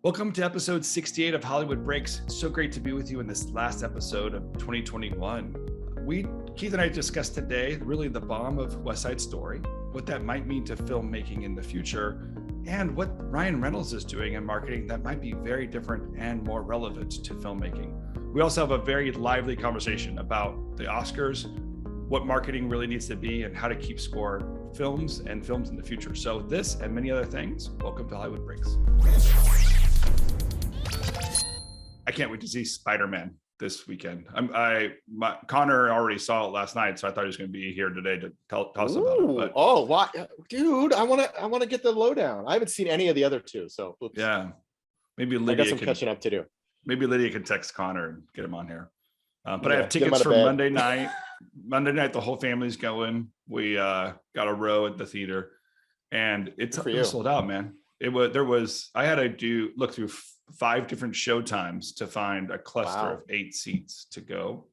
Welcome to episode 68 of Hollywood Breaks. So great to be with you in this last episode of 2021. Keith and I discussed today really the bomb of West Side Story, what that might mean to filmmaking in the future, and what Ryan Reynolds is doing in marketing that might be very different and more relevant to filmmaking. We also have a very lively conversation about the Oscars, what marketing really needs to be, and how to keep score films and films in the future. So this and many other things, welcome to Hollywood Breaks. I can't wait to see SpiderMan this weekend. Connor already saw it last night, so I thought he was going to be here today to tell us about it. But, why, dude? I want to get the lowdown. I haven't seen any of the other two, so oops. Yeah, maybe Lydia. I got some catching up to do. Maybe Lydia can text Connor and get him on here. But I have tickets for Monday night. Monday night, the whole family's going. We got a row at the theater, and it was sold out, man. I had to look through 5 different show times to find a cluster of 8 seats to go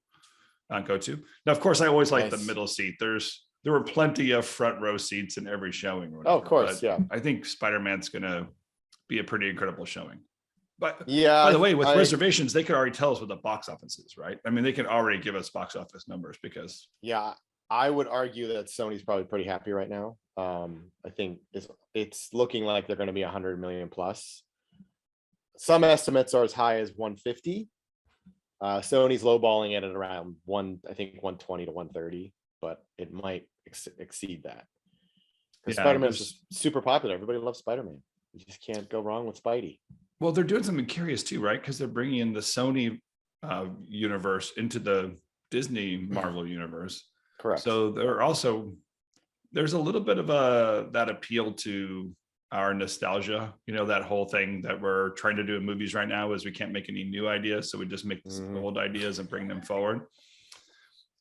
to. Now, of course, I always like the middle seat. There were plenty of front row seats in every showing. Oh, of course, yeah. I think Spider-Man's gonna be a pretty incredible showing. But yeah, by the way, with reservations, they could already tell us what the box office is, right? I mean, they can already give us box office numbers because. Yeah, I would argue that Sony's probably pretty happy right now. I think it's looking like they're going to be 100 million plus. Some estimates are as high as 150. Sony's lowballing it at around 120 to 130, but it might exceed that. Because Spider-Man's just super popular. Everybody loves Spider-Man. You just can't go wrong with Spidey. Well, they're doing something curious too, right? Because they're bringing in the Sony universe into the Disney Marvel universe. Correct. So there's a little bit of that appeal to our nostalgia, that whole thing that we're trying to do in movies right now is we can't make any new ideas, so we just make old ideas and bring them forward.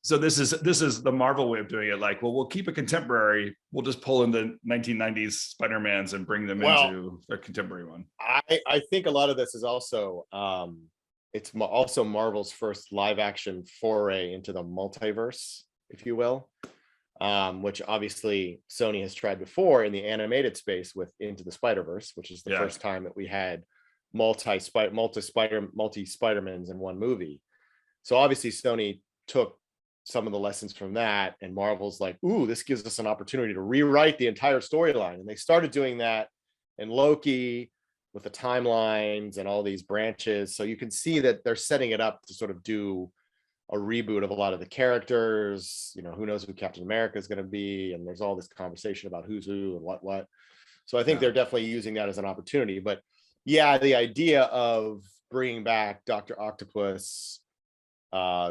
So this is the Marvel way of doing it. Like, well, we'll keep it contemporary. We'll just pull in the 1990s Spider-Mans and bring them into a contemporary one. I think a lot of this is also it's also Marvel's first live action foray into the multiverse, if you will. Which obviously Sony has tried before in the animated space with Into the Spider-Verse, which is the first time that we had multi Spider-Mans in one movie. So obviously Sony took some of the lessons from that, and Marvel's like, ooh, this gives us an opportunity to rewrite the entire storyline. And they started doing that in Loki with the timelines and all these branches. So you can see that they're setting it up to sort of do a reboot of a lot of the characters. Who knows who Captain America is going to be, and there's all this conversation about who's who and what. So I think they're definitely using that as an opportunity. But yeah, the idea of bringing back Dr. Octopus,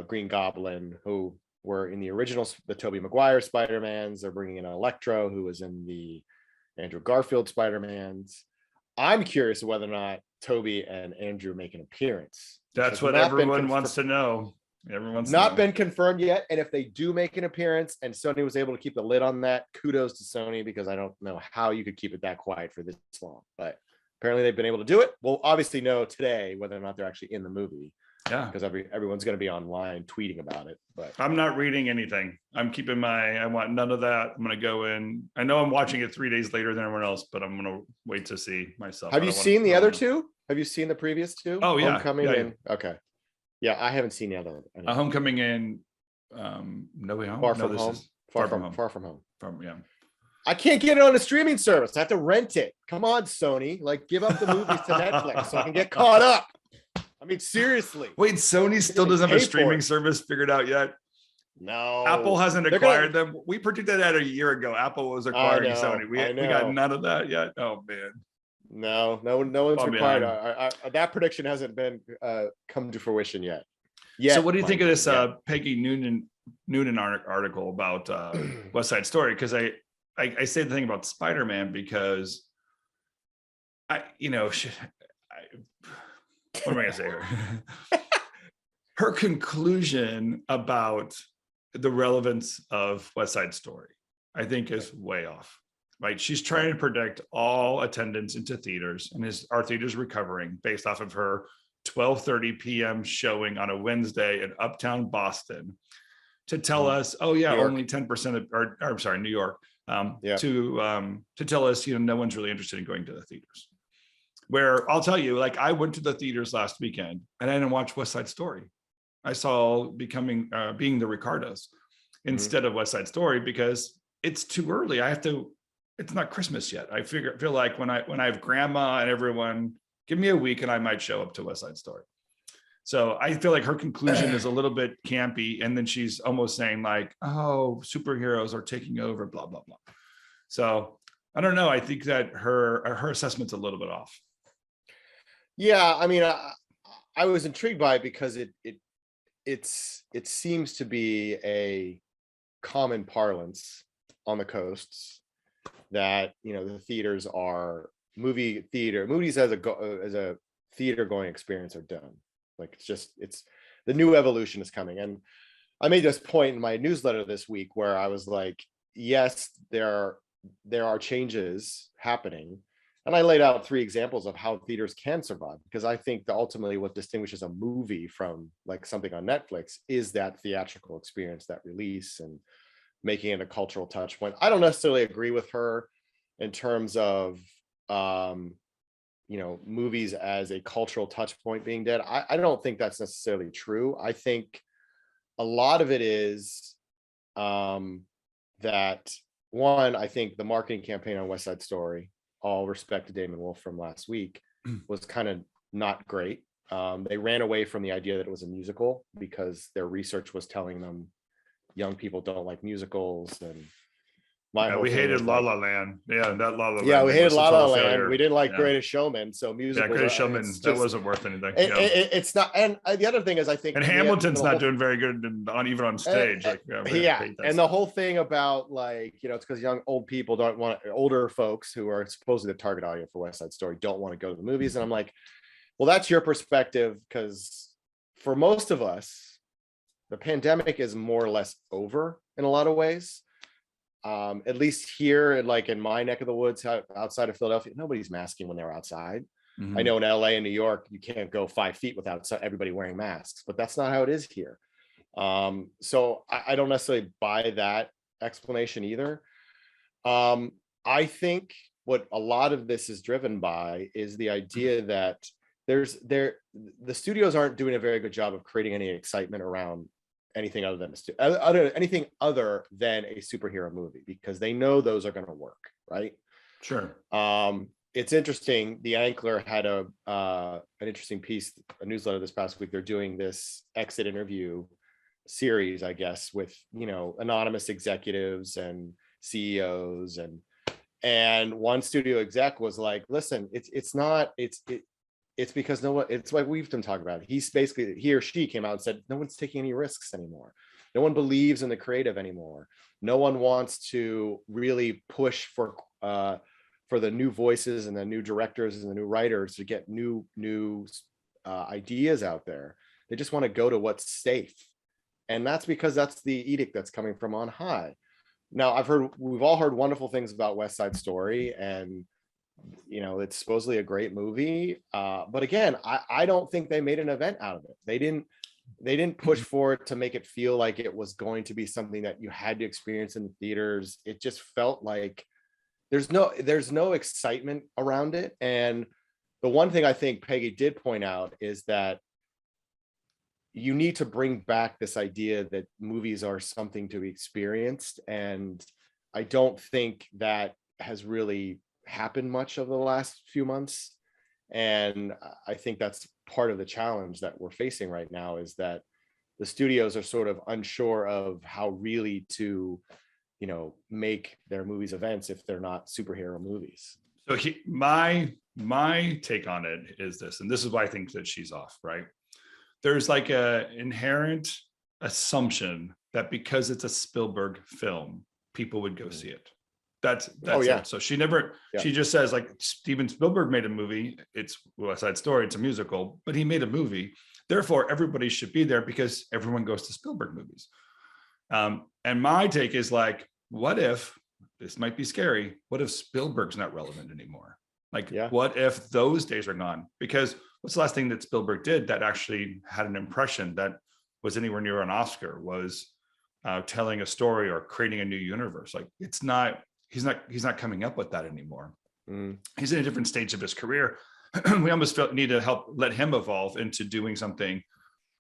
Green Goblin, who were in the original, the Tobey Maguire Spider-Mans. They're bringing in Electro, who was in the Andrew Garfield Spider-Mans. I'm curious whether or not Tobey and Andrew make an appearance. That's what everyone wants to know. Everyone's not been confirmed yet, and if they do make an appearance and Sony was able to keep the lid on that, kudos to Sony, because I don't know how you could keep it that quiet for this long, but apparently they've been able to do it. We'll obviously know today whether or not they're actually in the movie, because everyone's going to be online tweeting about it. But I'm not reading anything. I want none of that. I'm going to go in. I know I'm watching it 3 days later than everyone else, but I'm going to wait to see myself. Have you seen the other two? Have you seen the previous two? Oh yeah, Homecoming and okay. Yeah, I haven't seen the other. A Homecoming and No Way Home. Far From Home. Far From Home. Far From Home. I can't get it on a streaming service. I have to rent it. Come on, Sony. Like, give up the movies to Netflix so I can get caught up. I mean, seriously. Wait, Sony still doesn't have a streaming service figured out yet? No. Apple hasn't acquired them. We predicted that a year ago. Apple was acquiring Sony. We got none of that yet. Oh, man. No one's required. That prediction hasn't been come to fruition yet. So what do you think of this Peggy Noonan article about West Side Story? Because I say the thing about Spider-Man because what am I gonna say here? Her conclusion about the relevance of West Side Story, I think, is way off. Right, she's trying to predict all attendance into theaters, and our theaters recovering based off of her 12:30 p.m. showing on a Wednesday in Uptown Boston, to tell us, only 10% of, or I'm sorry, New York, to tell us, no one's really interested in going to the theaters. where I'll tell you, like, I went to the theaters last weekend and I didn't watch West Side Story. I saw Being the Ricardos instead of West Side Story because it's too early. It's not Christmas yet. I feel like when I have grandma and everyone, give me a week and I might show up to West Side Story. So I feel like her conclusion is a little bit campy. And then she's almost saying like, oh, superheroes are taking over, blah, blah, blah. So I don't know. I think that her assessment's a little bit off. Yeah. I mean, I was intrigued by it because it seems to be a common parlance on the coasts that, you know, the theaters are movies as a theater going experience are done. Like it's the new evolution is coming. And I made this point in my newsletter this week where I was like, yes, there are changes happening. And I laid out 3 examples of how theaters can survive, because I think that ultimately what distinguishes a movie from like something on Netflix is that theatrical experience, that release, and making it a cultural touch point. I don't necessarily agree with her in terms of, you know, movies as a cultural touch point being dead. I don't think that's necessarily true. I think a lot of it is that, one, I think the marketing campaign on West Side Story, all respect to Damon Wolf from last week, was kind of not great. They ran away from the idea that it was a musical because their research was telling them young people don't like musicals. And we hated La La Land. Yeah, that La La Land. Yeah, we hated La La Land. Failure. We didn't like Greatest Showman. So musicals. Yeah, Greatest Showman, that wasn't worth anything. It's not. And the other thing is, I think, and Hamilton's not doing very good even on stage. And the whole thing about, like, you know, it's because old people don't want, older folks who are supposedly the target audience for West Side Story don't want to go to the movies. And I'm like, well, that's your perspective, because for most of us, the pandemic is more or less over in a lot of ways. At least here, like in my neck of the woods outside of Philadelphia, nobody's masking when they're outside. I know in LA and New York, you can't go 5 feet without everybody wearing masks, but that's not how it is here. So I don't necessarily buy that explanation either. I think what a lot of this is driven by is the idea that the studios aren't doing a very good job of creating any excitement around anything other than a superhero movie, because they know those are going to work, right? Sure. It's interesting. The Ankler had an interesting piece, a newsletter this past week. They're doing this exit interview series, I guess, with, you know, anonymous executives and CEOs, and one studio exec was like, listen, it's because it's like we've been talking about. He or she came out and said, no one's taking any risks anymore. No one believes in the creative anymore. No one wants to really push for the new voices and the new directors and the new writers to get new ideas out there. They just want to go to what's safe. And that's because that's the edict that's coming from on high. Now, we've all heard wonderful things about West Side Story, and, you know, it's supposedly a great movie. But again, I don't think they made an event out of it. They didn't push for it to make it feel like it was going to be something that you had to experience in the theaters. It just felt like there's no excitement around it. And the one thing I think Peggy did point out is that you need to bring back this idea that movies are something to be experienced. And I don't think that has really happened much over the last few months. And I think that's part of the challenge that we're facing right now, is that the studios are sort of unsure of how really to, you know, make their movies events if they're not superhero movies. So my take on it is this, and this is why I think that she's off, right? There's like a inherent assumption that because it's a Spielberg film, people would go see it. That's it. So she just says, like, Steven Spielberg made a movie. It's West Side Story. It's a musical, but he made a movie. Therefore, everybody should be there because everyone goes to Spielberg movies. And my take is like, what if, this might be scary, what if Spielberg's not relevant anymore? Like, what if those days are gone? Because what's the last thing that Spielberg did that actually had an impression that was anywhere near an Oscar? Was telling a story or creating a new universe. Like, he's not coming up with that anymore. He's in a different stage of his career. we almost need to help let him evolve into doing something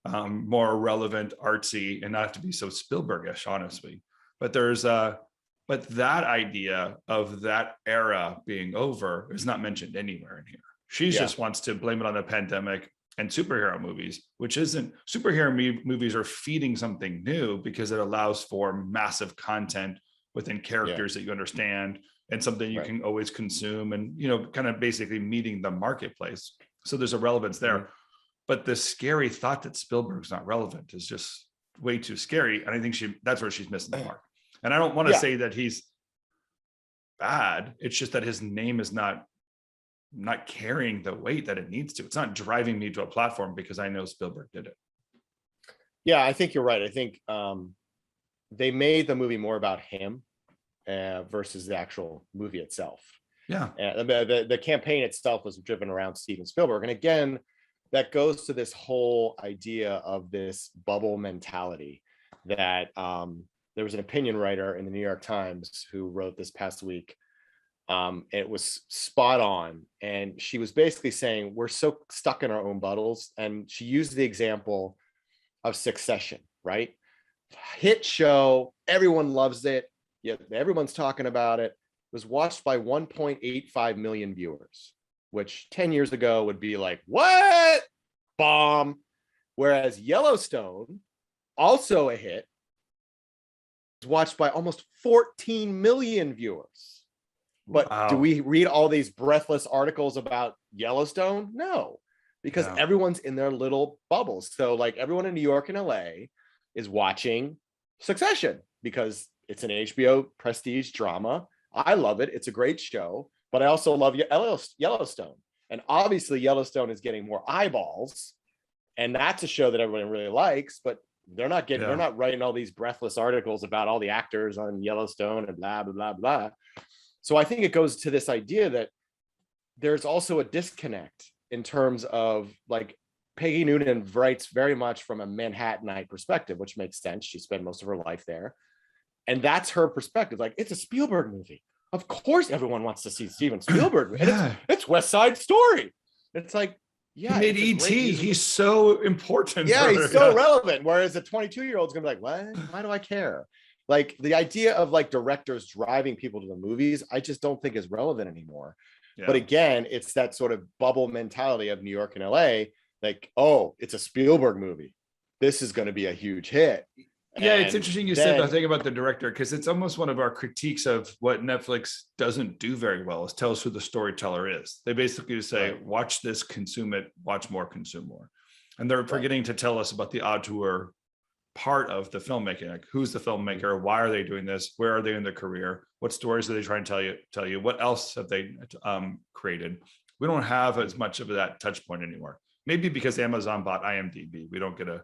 more relevant, artsy, and not have to be so Spielbergish, honestly. But but that idea of that era being over is not mentioned anywhere in here. She just wants to blame it on the pandemic and superhero movies, which isn't. Superhero movies are feeding something new because it allows for massive content within characters that you understand and something you can always consume, and kind of basically meeting the marketplace. So there's a relevance there. But the scary thought that Spielberg's not relevant is just way too scary. And I think that's where she's missing the mark. And I don't want to say that he's bad. It's just that his name is not carrying the weight that it needs to. It's not driving me to a platform because I know Spielberg did it. Yeah, I think you're right. I think they made the movie more about him versus the actual movie itself. Yeah. The campaign itself was driven around Steven Spielberg. And again, that goes to this whole idea of this bubble mentality that there was an opinion writer in the New York Times who wrote this past week. It was spot on. And she was basically saying, we're so stuck in our own bubbles. And she used the example of Succession, right? Hit show, everyone loves it. Yeah, everyone's talking about it. It was watched by 1.85 million viewers, which 10 years ago would be like, what? Bomb. Whereas Yellowstone, also a hit, was watched by almost 14 million viewers. But do we read all these breathless articles about Yellowstone? No, because everyone's in their little bubbles. So like everyone in New York and LA is watching Succession because it's an HBO prestige drama. I love it. It's a great show, but I also love Yellowstone. And obviously Yellowstone is getting more eyeballs, and that's a show that everyone really likes, but they're not writing all these breathless articles about all the actors on Yellowstone and blah, blah, blah, blah. So I think it goes to this idea that there's also a disconnect in terms of like Peggy Noonan writes very much from a Manhattanite perspective, which makes sense. She spent most of her life there. And that's her perspective. Like, it's a Spielberg movie. Of course, everyone wants to see Steven Spielberg. And it's West Side Story. It's like, he made E.T. He's so important. Yeah, he's so relevant. Whereas a 22-year-old's gonna be like, what? Why do I care? Like the idea of like directors driving people to the movies, I just don't think is relevant anymore. Yeah. But again, it's that sort of bubble mentality of New York and LA. Like, oh, it's a Spielberg movie. This is going to be a huge hit. Yeah, it's interesting you said that thing about the director, because it's almost one of our critiques of what Netflix doesn't do very well is tell us who the storyteller is. They basically just say, watch this, consume it, watch more, consume more. And they're forgetting to tell us about the auteur part of the filmmaking. Like, who's the filmmaker? Why are they doing this? Where are they in their career? What stories are they trying to tell you? What else have they created? We don't have as much of that touch point anymore. Maybe because Amazon bought IMDb. We don't get to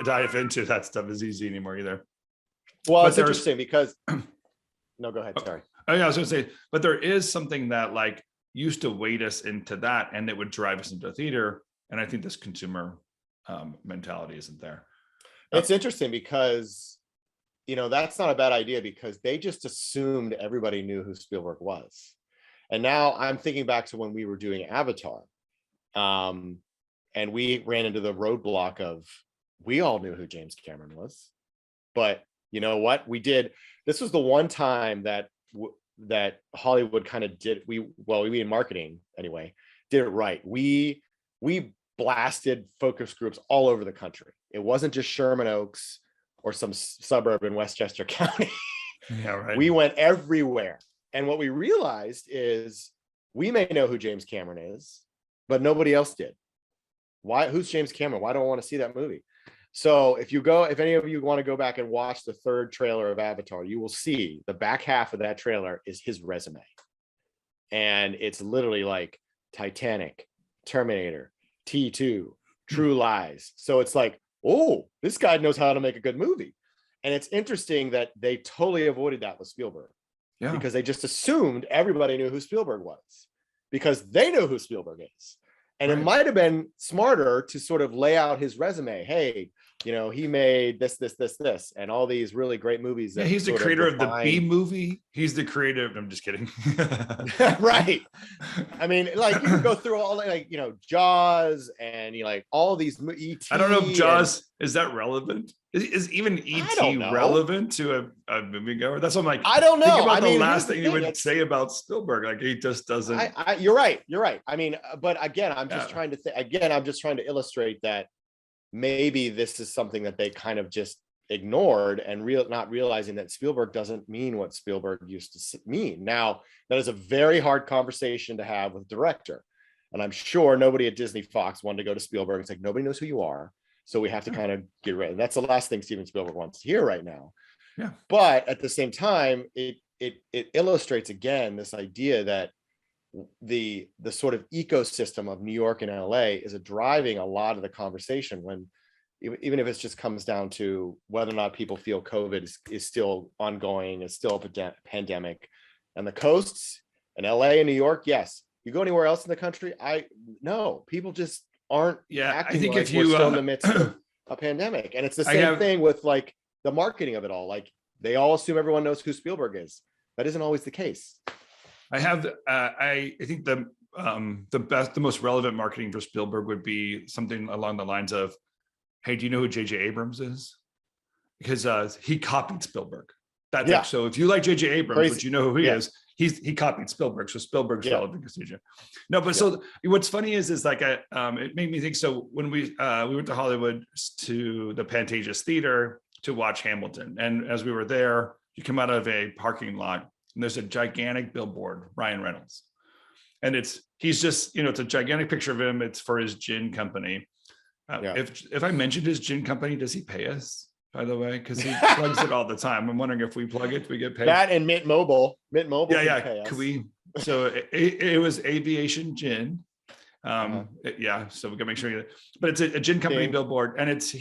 dive into that stuff as easy anymore either. Well, it's interesting because no, go ahead. Sorry. Oh, yeah, I was going to say, but there is something that like used to weight us into that, and it would drive us into a theater. And I think this consumer mentality isn't there. It's interesting because, that's not a bad idea, because they just assumed everybody knew who Spielberg was. And now I'm thinking back to when we were doing Avatar. And we ran into the roadblock of, we all knew who James Cameron was, but you know what we did? This was the one time that Hollywood kind of did. We in marketing anyway, did it right. We blasted focus groups all over the country. It wasn't just Sherman Oaks or some suburb in Westchester County. Yeah, right. We went everywhere. And what we realized is we may know who James Cameron is, but nobody else did. Why? Who's James Cameron? Why don't I want to see that movie? So if any of you want to go back and watch the third trailer of Avatar, you will see the back half of that trailer is his resume. And it's literally like Titanic, Terminator, T2, True Lies. So it's like, oh, this guy knows how to make a good movie. And it's interesting that they totally avoided that with Spielberg. Yeah. Because they just assumed everybody knew who Spielberg was because they know who Spielberg is. And it might have been smarter to sort of lay out his resume. Hey, he made this, and all these really great movies. Yeah, That he's the sort creator of the B define- movie. He's the creator. I'm just kidding. Right. I mean, like you can go through all like Jaws and like all these E.T. I don't know if Jaws is that relevant. Is even I don't E.T. know. relevant to a moviegoer? That's what I'm like. I don't know. Think about I the mean, last thing here's the you thing, would say about Spielberg. Like he just doesn't. You're right. I mean, but again, I'm just trying to I'm just trying to illustrate that maybe this is something that they kind of just ignored and not realizing that Spielberg doesn't mean what Spielberg used to mean. Now, that is a very hard conversation to have with director. And I'm sure nobody at Disney Fox wanted to go to Spielberg and say, nobody knows who you are. So we have to kind of get rid of. That's the last thing Steven Spielberg wants to hear right now. Yeah. But at the same time, it illustrates again this idea that the sort of ecosystem of New York and LA is driving a lot of the conversation, when even if it just comes down to whether or not people feel COVID is still ongoing, is still a pandemic. And the coasts and LA and New York, yes. You go anywhere else in the country, no, people just aren't acting I think like if you we're still in the midst of a pandemic. And it's the same thing with like the marketing of it all. Like they all assume everyone knows who Spielberg is. That isn't always the case. I have I think the most relevant marketing for Spielberg would be something along the lines of, hey, do you know who J.J. Abrams is? Because he copied Spielberg. So if you like J.J. Abrams, which you know who he is, he copied Spielberg. So Spielberg's relevant because CJ. No, but so what's funny is like it made me think. So when we went to Hollywood to the Pantages Theater to watch Hamilton, and as we were there, you come out of a parking lot and there's a gigantic billboard, Ryan Reynolds, and he's just it's a gigantic picture of him. It's for his gin company. If I mentioned his gin company, does he pay us? By the way, because he plugs it all the time. I'm wondering if we plug it, we get paid. That and Mint Mobile. Yeah. Can we? So it was Aviation Gin. So we can make sure. But it's a gin company billboard, and it's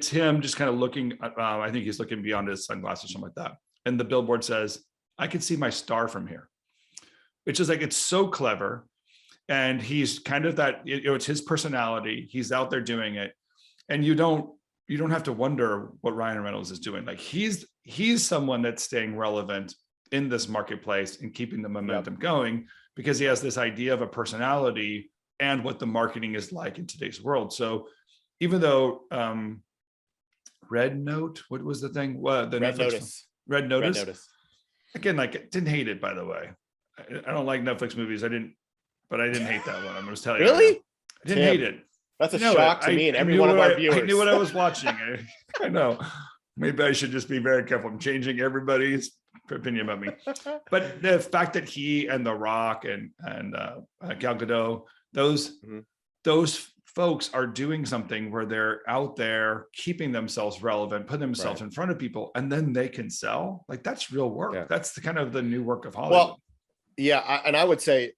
him just kind of looking. I think he's looking beyond his sunglasses or something like that. And the billboard says, "I can see my star from here," which is like it's so clever. And he's kind of that. It's his personality. He's out there doing it, and you don't have to wonder what Ryan Reynolds is doing. Like he's someone that's staying relevant in this marketplace and keeping the momentum going, because he has this idea of a personality and what the marketing is like in today's world. So even though Red Note, what was the thing? What the Red Netflix Notice. Red Notice. Again, like didn't hate it, by the way. I don't like Netflix movies. I didn't hate that one. I'm just telling you. Really? I didn't hate it. That's a shock to me and every one of our viewers. I knew what I was watching. I know. Maybe I should just be very careful. I'm changing everybody's opinion about me. But the fact that he and The Rauch and Gal Gadot, those folks are doing something where they're out there keeping themselves relevant, putting themselves in front of people, and then they can sell. Like that's real work. Yeah. That's the kind of the new work of Hollywood. Well, and I would say,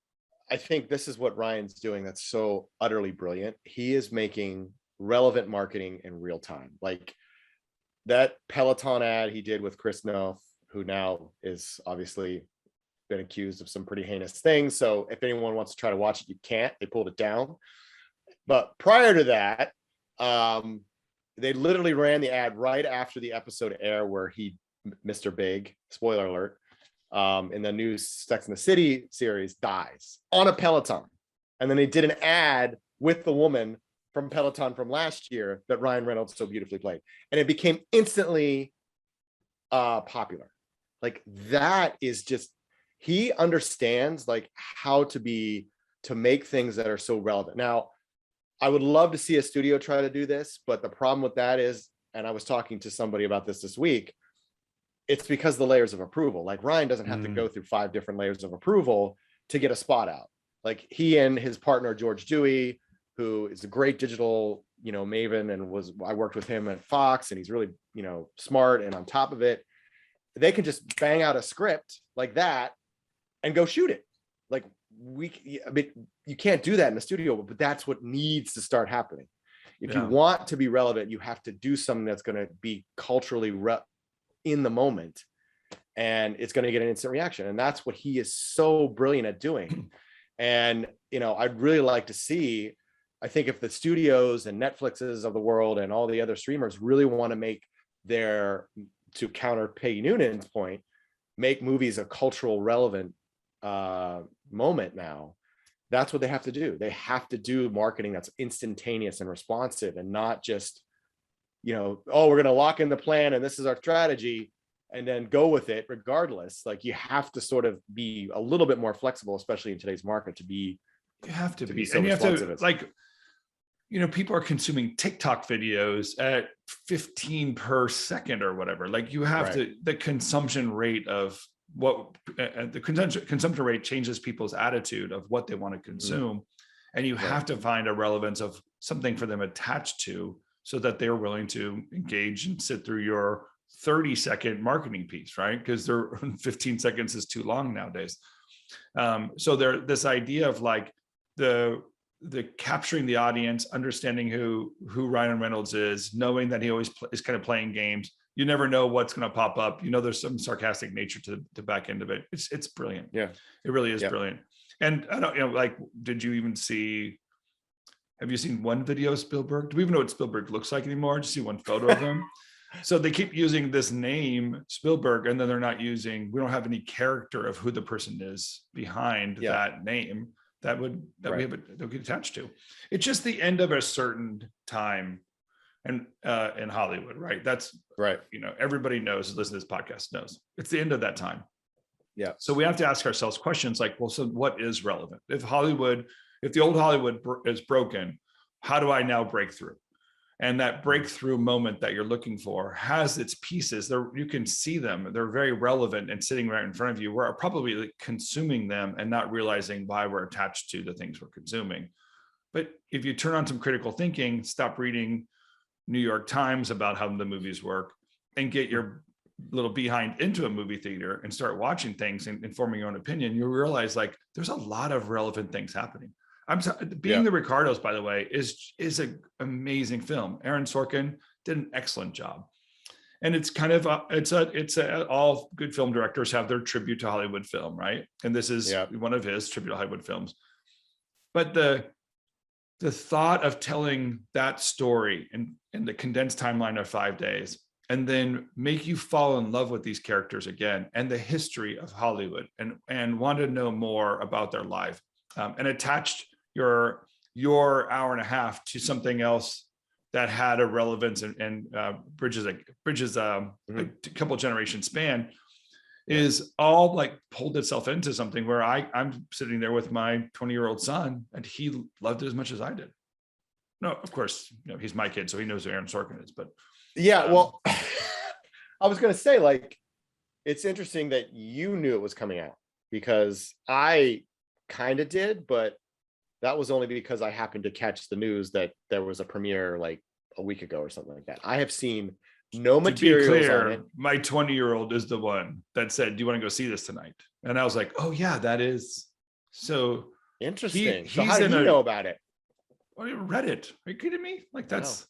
I think this is what Ryan's doing that's so utterly brilliant. He is making relevant marketing in real time. Like that Peloton ad he did with Chris Noth, who now is obviously been accused of some pretty heinous things. So if anyone wants to try to watch it, you can't. They pulled it down. But prior to that, they literally ran the ad right after the episode aired where Mr. Big, spoiler alert, in the new Sex and the City series, dies on a Peloton. And then they did an ad with the woman from Peloton from last year that Ryan Reynolds so beautifully played. And it became instantly popular. Like that is just, he understands like how to make things that are so relevant. Now, I would love to see a studio try to do this, but the problem with that is, and I was talking to somebody about this week, it's because the layers of approval. Like Ryan doesn't have to go through 5 different layers of approval to get a spot out. Like he and his partner, George Dewey, who is a great digital, maven, and I worked with him at Fox, and he's really, smart and on top of it. They can just bang out a script like that and go shoot it. Like you can't do that in the studio, but that's what needs to start happening. If you want to be relevant, you have to do something that's going to be culturally in the moment, and it's going to get an instant reaction. And that's what he is so brilliant at doing. And, I'd really like to see, I think if the studios and Netflixes of the world and all the other streamers really want to make their, to counter Peggy Noonan's point, make movies a cultural relevant moment now, that's what they have to do. They have to do marketing that's instantaneous and responsive, and not just, you know, oh, we're going to lock in the plan and this is our strategy and then go with it regardless. Like, you have to sort of be a little bit more flexible, especially in today's market, to be, you have to be so and you have responsive. to, like, you know, people are consuming TikTok videos at 15 per second or whatever. Like, you have to, the consumption rate of what the consumption rate changes people's attitude of what they want to consume. And you have to find a relevance of something for them attached to, so that they're willing to engage and sit through your 30-second marketing piece, right? Because they're 15 seconds is too long nowadays. So there, this idea of like the capturing the audience, understanding who Ryan Reynolds is, knowing that he always is kind of playing games. You never know what's going to pop up. You know, there's some sarcastic nature to the back end of it. It's brilliant. Yeah, it really is brilliant. And I don't, you know, like, did you even see? Have you seen one video of Spielberg? Do we even know what Spielberg looks like anymore? Just see one photo of him. So they keep using this name Spielberg, and then they're not using. We don't have any character of who the person is behind that name that we have that get attached to. It's just the end of a certain time, and in Hollywood, right? That's right. You know, everybody knows who listens to this podcast knows it's the end of that time. Yeah. So we have to ask ourselves questions like, well, so what is relevant? If the old Hollywood is broken, how do I now break through? And that breakthrough moment that you're looking for has its pieces. You can see them. They're very relevant and sitting right in front of you. We're probably consuming them and not realizing why we're attached to the things we're consuming. But if you turn on some critical thinking, stop reading New York Times about how the movies work, and get your little behind into a movie theater and start watching things and forming your own opinion, you'll realize like there's a lot of relevant things happening. The Ricardos, by the way, is an amazing film. Aaron Sorkin did an excellent job, and it's kind of all good film directors have their tribute to Hollywood film, right? And this is one of his tribute to Hollywood films. But the thought of telling that story in the condensed timeline of 5 days, and then make you fall in love with these characters again and the history of Hollywood, and want to know more about their life, and attached your hour and a half to something else that had a relevance and bridges a couple generation span, is all like pulled itself into something where I'm sitting there with my 20-year-old son, and he loved it as much as I did. No, of course, you know, he's my kid, so he knows who Aaron Sorkin is, but well, I was going to say, like, it's interesting that you knew it was coming out, because I kind of did, but that was only because I happened to catch the news that there was a premiere like a week ago or something like that. I have seen no materials on it. My 20-year-old is the one that said, do you want to go see this tonight? And I was like, oh yeah, that is so interesting. So how did you know about it? I read it. Are you kidding me? Like, that's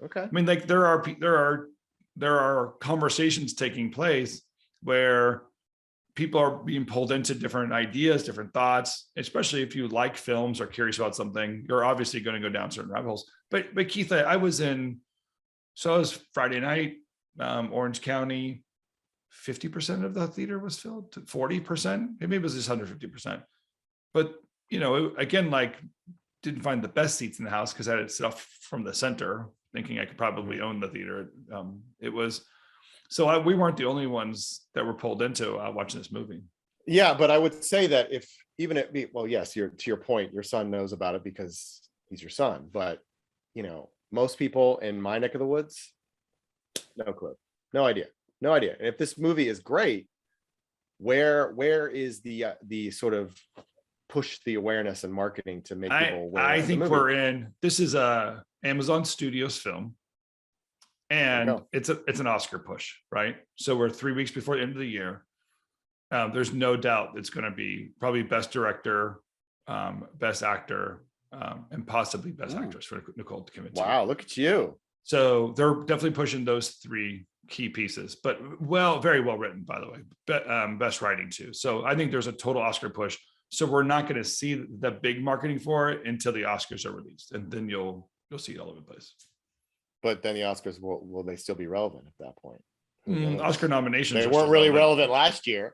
okay. I mean, like, there are conversations taking place where people are being pulled into different ideas, different thoughts, especially if you like films or curious about something, you're obviously going to go down certain rabbit holes. But Keith, I was Friday night, Orange County, 50% of the theater was filled, 40%, maybe it was just 150%. But, you know, again, like, didn't find the best seats in the house because I had stuff from the center, thinking I could probably own the theater. We weren't the only ones that were pulled into watching this movie. Yeah, but I would say that yes, to your point, your son knows about it because he's your son. But, you know, most people in my neck of the woods, no clue, no idea. And if this movie is great, where is the sort of push the awareness and marketing to make people aware? I think this is a Amazon Studios film. And it's an Oscar push, right? So we're 3 weeks before the end of the year. There's no doubt it's going to be probably best director, best actor, and possibly best actress for Nicole Kidman. Wow, look at you. So they're definitely pushing those three key pieces, but very well written, by the way. Best writing too. So I think there's a total Oscar push. So we're not going to see the big marketing for it until the Oscars are released, and then you'll see it all over the place. But then the Oscars, will they still be relevant at that point? Who knows? Oscar nominations. They weren't really relevant last year.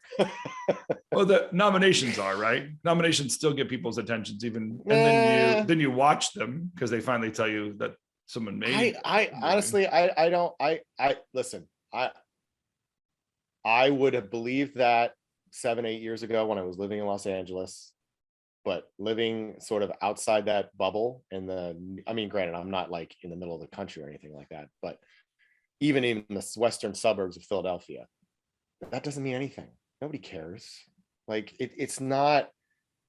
Well, the nominations are, right? Nominations still get people's attentions, even, and then you watch them because they finally tell you that someone made. I honestly, I don't. Listen. I would have believed that 7-8 years ago when I was living in Los Angeles, but living sort of outside that bubble. Granted, I'm not like in the middle of the country or anything like that, but even in the western suburbs of Philadelphia, that doesn't mean anything. Nobody cares. Like it's not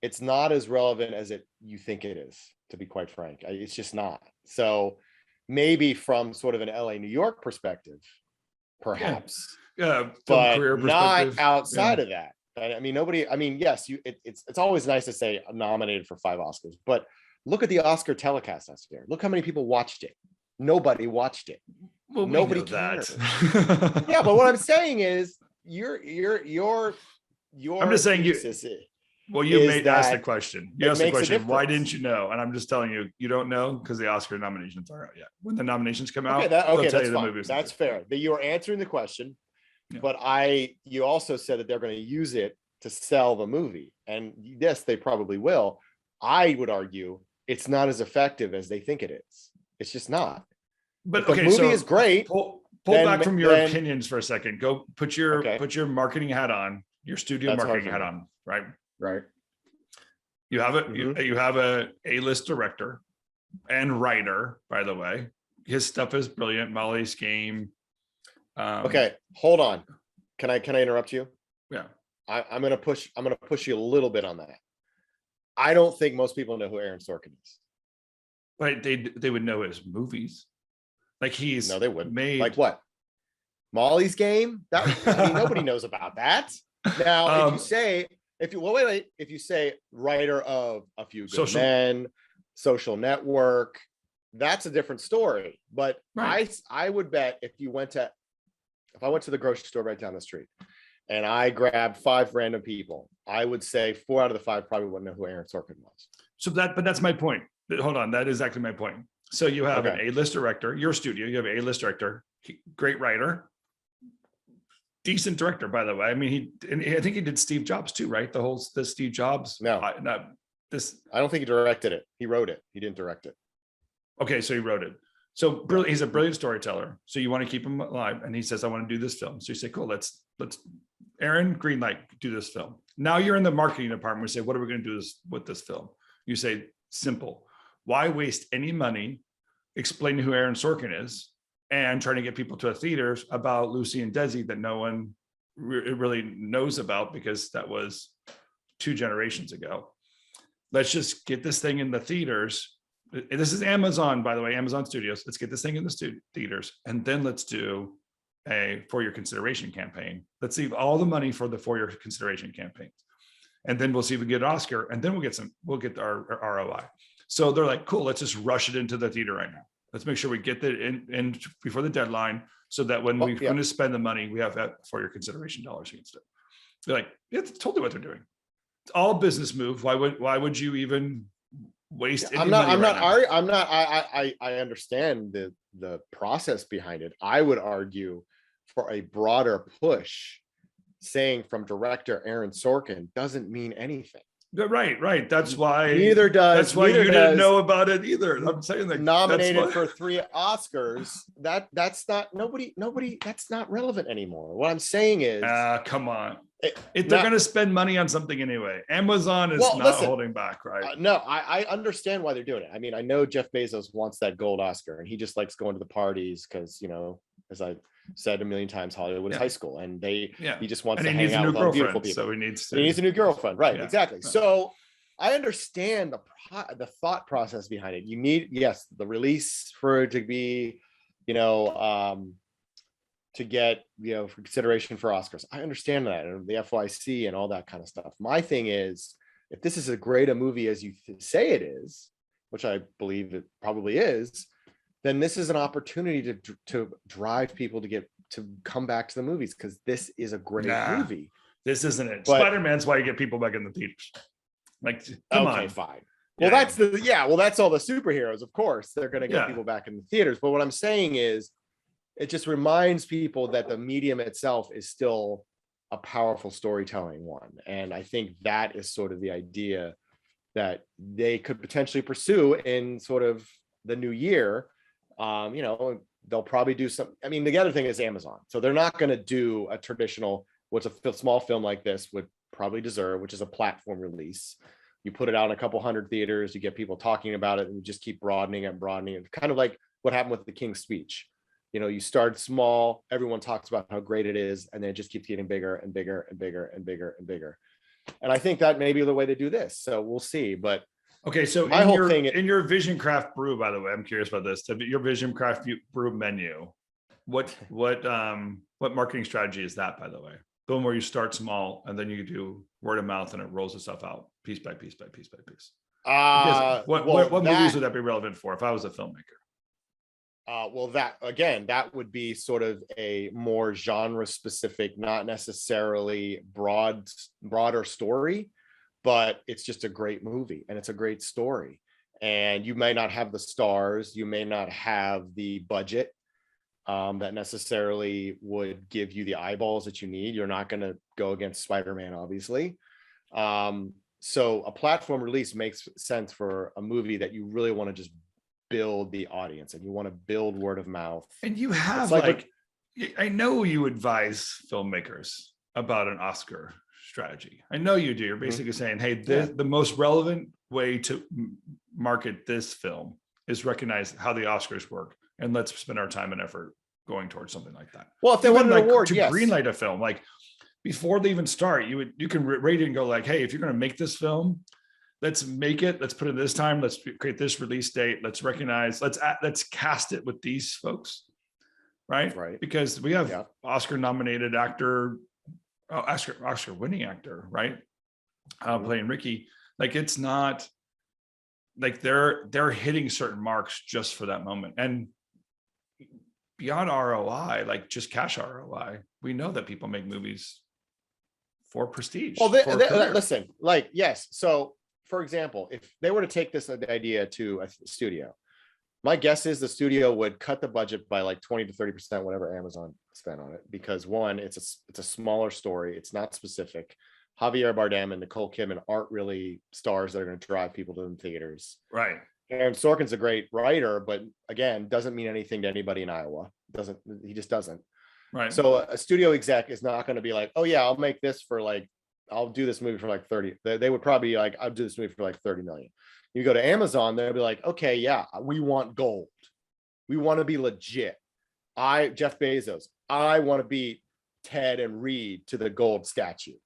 as relevant as you think it is, to be quite frank. It's just not. So maybe from sort of an LA, New York perspective, perhaps, but not outside of that. I mean, nobody. I mean, yes, it's always nice to say I'm nominated for 5 Oscars, but look at the Oscar telecast last year. Look how many people watched it. Nobody watched it. Well, nobody cared. Yeah, but what I'm saying is, your I'm just saying asked the question. You asked the question, why didn't you know? And I'm just telling you, you don't know because the Oscar nominations aren't out yet. When the nominations come out, that's fine. That's fair. That you are answering the question, but you also said that they're going to use it to sell the movie, and yes, they probably will. I would argue it's not as effective as they think it is. It's just not. But the movie is great. Pull back from your opinions for a second. Go put your marketing hat on, your studio marketing hat on, right? Right. You have you have a A-list director and writer, by the way. His stuff is brilliant. Molly's Game. Okay, hold on. Can I interrupt you? Yeah. I'm gonna push you a little bit on that. I don't think most people know who Aaron Sorkin is. But they would know his movies. Like they wouldn't. Made like what? Molly's Game? Nobody knows about that. Now, if you say writer of A Few Good Men, Social Network, that's a different story. But I would bet if I went to the grocery store right down the street and I grabbed 5 random people, I would say 4 out of the 5 probably wouldn't know who Aaron Sorkin was. But that's my point. Hold on, that is exactly my point. So you have an A-list director, your studio, you have an A-list director, great writer, decent director, by the way. I mean, I think he did Steve Jobs too, right? The Steve Jobs. No, I don't think he directed it. He wrote it. He didn't direct it. Okay, so he wrote it. So he's a brilliant storyteller. So you want to keep him alive, and he says, "I want to do this film." So you say, "Cool, let's Aaron, green light, do this film." Now you're in the marketing department. We say, "What are we going to do with this film?" You say, "Simple. Why waste any money explaining who Aaron Sorkin is and trying to get people to a theaters about Lucy and Desi that no one really knows about because that was 2 generations ago? Let's just get this thing in the theaters. This is Amazon, by the way, Amazon Studios. Let's get this thing in the theaters, and then let's do a for your consideration campaign. Let's leave all the money for the for your consideration campaigns, and then we'll see if we get an Oscar, and then we'll get our ROI." So they're like, "Cool, let's just rush it into the theater right now. Let's make sure we get it in before the deadline, so that when we're going to spend the money, we have that for your consideration dollars against it." They're like, "Yeah, that's totally what they're doing. It's all business move. Why would you even waste any money?" I understand the process behind it. I would argue for a broader push, saying from director Aaron Sorkin doesn't mean anything. Right. That's why. Neither does. That's why you didn't know about it either. I'm saying that nominated for 3 Oscars. That's not nobody. That's not relevant anymore. What I'm saying is, come on. If they're going to spend money on something anyway, Amazon is holding back, right? No, I understand why they're doing it. I mean, I know Jeff Bezos wants that gold Oscar, and he just likes going to the parties because, as I said a million times, Hollywood is high school, and he just wants to hang out with all beautiful people. So he needs a new girlfriend, right? Yeah. Exactly. So I understand the thought process behind it. You need the release for it to be, to get for consideration for Oscars. I understand that, and the FYC and all that kind of stuff. My thing is, if this is as great a movie as you say it is, which I believe it probably is, then this is an opportunity to drive people to come back to the movies, because this is a great movie. This isn't it. SpiderMan's why you get people back in the theaters. Like, come Okay, on. fine. Yeah, Well, that's all the superheroes, of course. They're going to get yeah. people back in the theaters. But what I'm saying is, it just reminds people that the medium itself is still a powerful storytelling one. And I think that is sort of the idea that they could potentially pursue in sort of the new year. You know, they'll probably do some. I mean, the other thing is Amazon. So they're not going to do a traditional, what's a small film like this would probably deserve, which is a platform release. You put it out in a couple hundred theaters, you get people talking about it, and you just keep broadening and broadening. It's kind of like what happened with the King's Speech. You know, you start small, everyone talks about how great it is, and then it just keeps getting bigger and bigger and bigger and bigger and bigger. And I think that may be the way to do this. So we'll see. But okay, so my whole thing in your Vision Craft brew, by the way, I'm curious about this. Your Vision Craft brew menu, what marketing strategy is that, by the way? The one where you start small and then you do word of mouth and it rolls itself out piece by piece by piece by piece. What movies would that be relevant for if I was a filmmaker? Well, that would be sort of a more genre specific, not necessarily broader story, but it's just a great movie and it's a great story. And you may not have the stars, you may not have the budget that necessarily would give you the eyeballs that you need. You're not going to go against SpiderMan, obviously. So a platform release makes sense for a movie that you really want to just build the audience and you want to build word of mouth. And you have I know you advise filmmakers about an Oscar strategy. I know you do. You're basically saying, hey, the most relevant way to market this film is recognize how the Oscars work. And let's spend our time and effort going towards something like that. Well, if they want an award, to greenlight a film, like before they even start, you can rate it and go like, hey, if you're going to make this film, let's make it. Let's put it this time. Let's create this release date. Let's recognize. Let's cast it with these folks, right? Right. Because we have Oscar-nominated actor, Oscar-winning actor, right? Playing Ricky. Like it's not like they're hitting certain marks just for that moment and. Beyond ROI, like just cash ROI, we know that people make movies for prestige. Well, listen, like, yes. So, for example, if they were to take this idea to a studio, my guess is the studio would cut the budget by like 20 to 30%, whatever Amazon spent on it, because one, it's a smaller story. It's not specific. Javier Bardem and Nicole Kidman aren't really stars that are going to drive people to the theaters. Right. Aaron Sorkin's a great writer, but again, doesn't mean anything to anybody in Iowa. He just doesn't. Right. So a studio exec is not going to be like, oh yeah, I'll make this for like, I'll do this movie for like 30. They would probably be like, I'll do this movie for like 30 million. You go to Amazon, they'll be like, okay, yeah, we want gold. We want to be legit. Jeff Bezos, I want to beat Ted and Reed to the gold statue.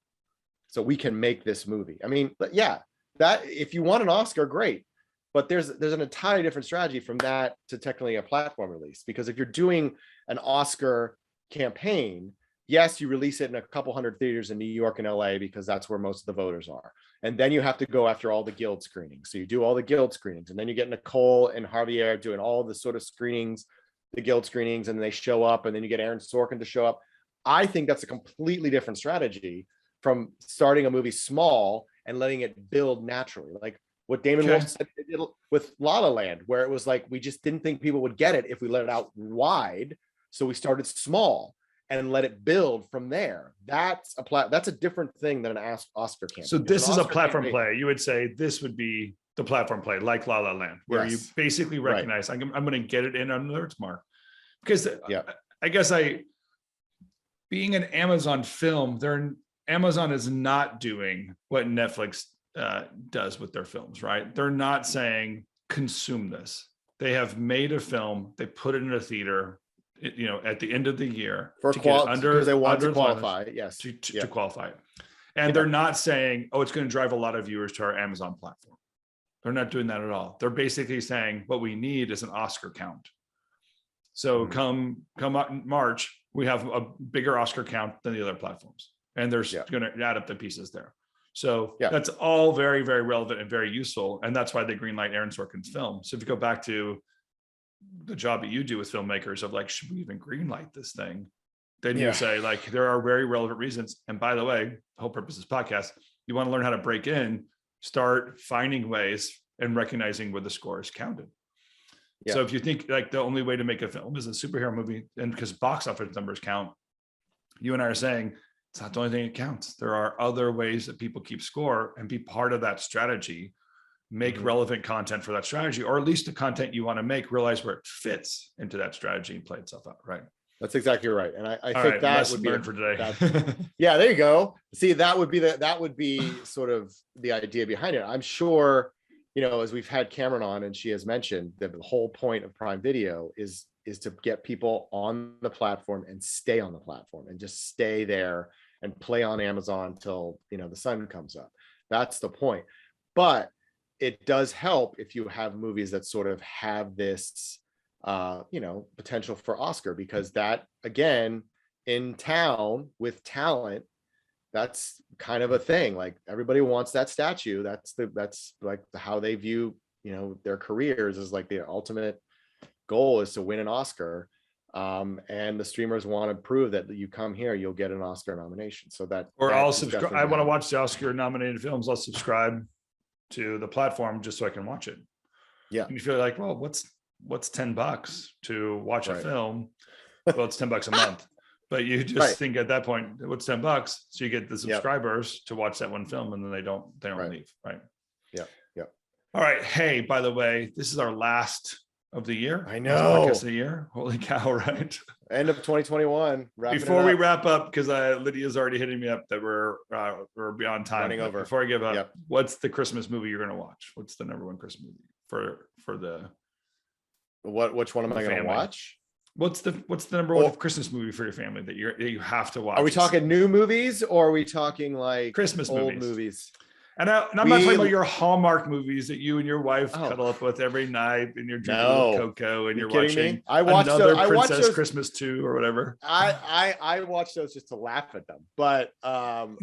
So we can make this movie. I mean, but yeah, that if you want an Oscar, great. But there's an entirely different strategy from that to technically a platform release. Because if you're doing an Oscar campaign, yes, you release it in a couple hundred theaters in New York and LA because that's where most of the voters are. And then you have to go after all the guild screenings. So you do all the guild screenings, and then you get Nicole and Javier doing all the sort of screenings, the guild screenings, and they show up, and then you get Aaron Sorkin to show up. I think that's a completely different strategy from starting a movie small and letting it build naturally. Like what Damon Wolf said with La La Land, where it was like, we just didn't think people would get it if we let it out wide. So we started small and let it build from there. That's a different thing than an Oscar campaign. So this is a platform play. You would say this would be the platform play, like La La Land, where you basically recognize, I'm going to get it in under its mark. Because I guess being an Amazon film, Amazon is not doing what Netflix does with their films, right? They're not saying consume this. They have made a film, they put it in a theater, at the end of the year for because they want to qualify, to qualify it. And they're not saying, oh, it's going to drive a lot of viewers to our Amazon platform. They're not doing that at all. They're basically saying what we need is an Oscar count. So come March, we have a bigger Oscar count than the other platforms, and they're going to add up the pieces there. So that's all very, very relevant and very useful. And that's why they greenlight Aaron Sorkin's film. So if you go back to the job that you do with filmmakers of like, should we even greenlight this thing? Then you say like, there are very relevant reasons. And by the way, the whole purpose of this podcast, you want to learn how to break in, start finding ways and recognizing where the score is counted. Yeah. So if you think like the only way to make a film is a superhero movie, and because box office numbers count, you and I are saying it's not the only thing that counts. There are other ways that people keep score, and be part of that strategy. Make relevant content for that strategy, or at least the content you want to make, realize where it fits into that strategy and play itself out. Right. That's exactly right. And I think right, that would be for today. Yeah, there you go. See, that would be sort of the idea behind it. I'm sure, as we've had Cameron on, and she has mentioned that the whole point of Prime Video is to get people on the platform and stay on the platform and just stay there and play on Amazon till, the sun comes up. That's the point. But it does help if you have movies that sort of have this, potential for Oscar, because that, again, in town with talent, that's kind of a thing. Like, everybody wants that statue. That's like how they view, their careers, is like the ultimate goal is to win an Oscar. And the streamers want to prove that you come here, you'll get an Oscar nomination. So that, or I'll subscribe. I want to watch the Oscar nominated films. I'll subscribe to the platform just so I can watch it. Yeah. And you feel like, well, what's $10 to watch a film? Well, it's $10 a month, but you just think at that point, what's $10? So you get the subscribers to watch that one film, and then they don't leave. Right. Yeah. Yeah. All right. Hey, by the way, this is our last of the year. I know. Podcast of the year. Holy cow. Right. End of 2021. Before we wrap up, because Lydia's already hitting me up that we're beyond time. Running over. Before I give up, what's the Christmas movie you're going to watch? What's the number one Christmas movie for the? Which one am I going to watch? What's the number one Christmas movie for your family that you have to watch? Are we talking new movies, or are we talking like Christmas old movies? And I'm not talking about your Hallmark movies that you and your wife cuddle up with every night, and you're drinking cocoa, and you're watching me? I watched another those, Princess Christmas 2 or whatever. I watch those just to laugh at them. But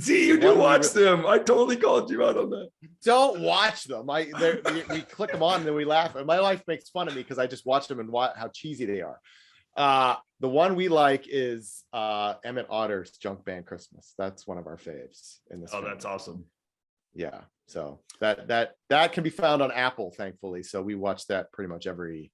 see, you do watch them. I totally called you out on that. Don't watch them. We click them on and then we laugh. And my wife makes fun of me because I just watch them and how cheesy they are. The one we like is Emmett Otter's Junk Band Christmas. That's one of our faves in this. Oh, that's awesome. Yeah, so that can be found on Apple, thankfully. So we watch that pretty much every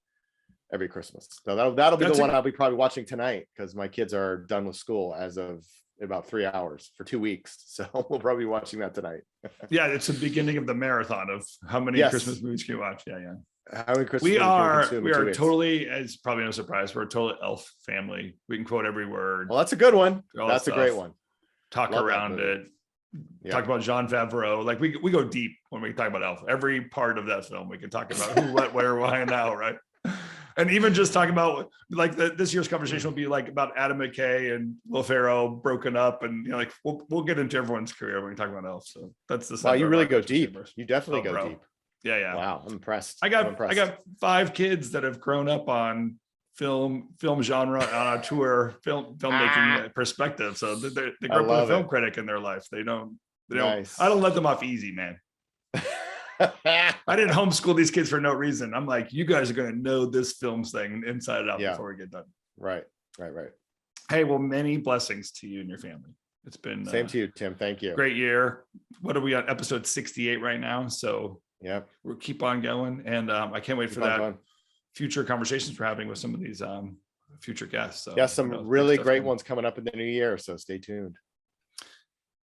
Christmas. So that'll be the one I'll be probably watching tonight, because my kids are done with school as of about 3 hours for 2 weeks. So we'll probably be watching that tonight. Yeah, it's the beginning of the marathon of how many Christmas movies can you watch. Yeah. How many Christmas we are totally, it's probably no surprise, we're a total elf family. We can quote every word. Well, that's a good one. That's a great one. Talk around it. Talk about Jon Favreau. Like we go deep when we talk about Elf. Every part of that film we can talk about who, what, where, why, and how, right? And even just talking about like this year's conversation will be like about Adam McKay and Will Ferrell broken up, and like we'll get into everyone's career when we talk about Elf. So that's the wow. You really go deep. You definitely go deep. Yeah. Wow, I'm impressed. I got 5 kids that have grown up on film genre on a tour filmmaking perspective, so they grew up with a film critic in their life. They don't nice. I don't let them off easy, man. I didn't homeschool these kids for no reason. I'm like, you guys are going to know this films thing inside and out before we get done. Right. Hey, well, many blessings to you and your family. It's been same to you, Tim. Thank you. Great year. What are we on? Episode 68 right now, so we'll keep on going, and I can't wait for that future conversations we're having with some of these future guests. So some really great ones coming up in the new year, so stay tuned.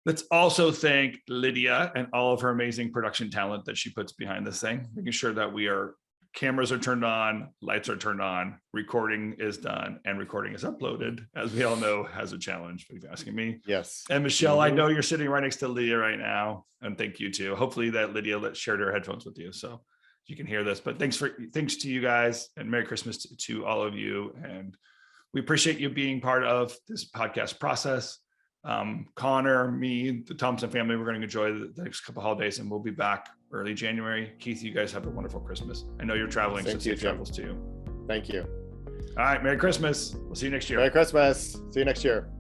Let's also thank Lydia and all of her amazing production talent that she puts behind this thing, making sure that cameras are turned on, lights are turned on, recording is done, and recording is uploaded, as we all know has a challenge, if you're asking me. Yes. And Michelle, I know you're sitting right next to Lydia right now, and thank you too. Hopefully that Lydia shared her headphones with you, so you can hear this. But thanks to you guys, and Merry Christmas to all of you. And we appreciate you being part of this podcast process. Connor, me, the Thompson family, we're going to enjoy the next couple holidays, and we'll be back early January. Keith, you guys have a wonderful Christmas. I know you're traveling, so safe travels to you. Thank you. All right. Merry Christmas. We'll see you next year. Merry Christmas. See you next year.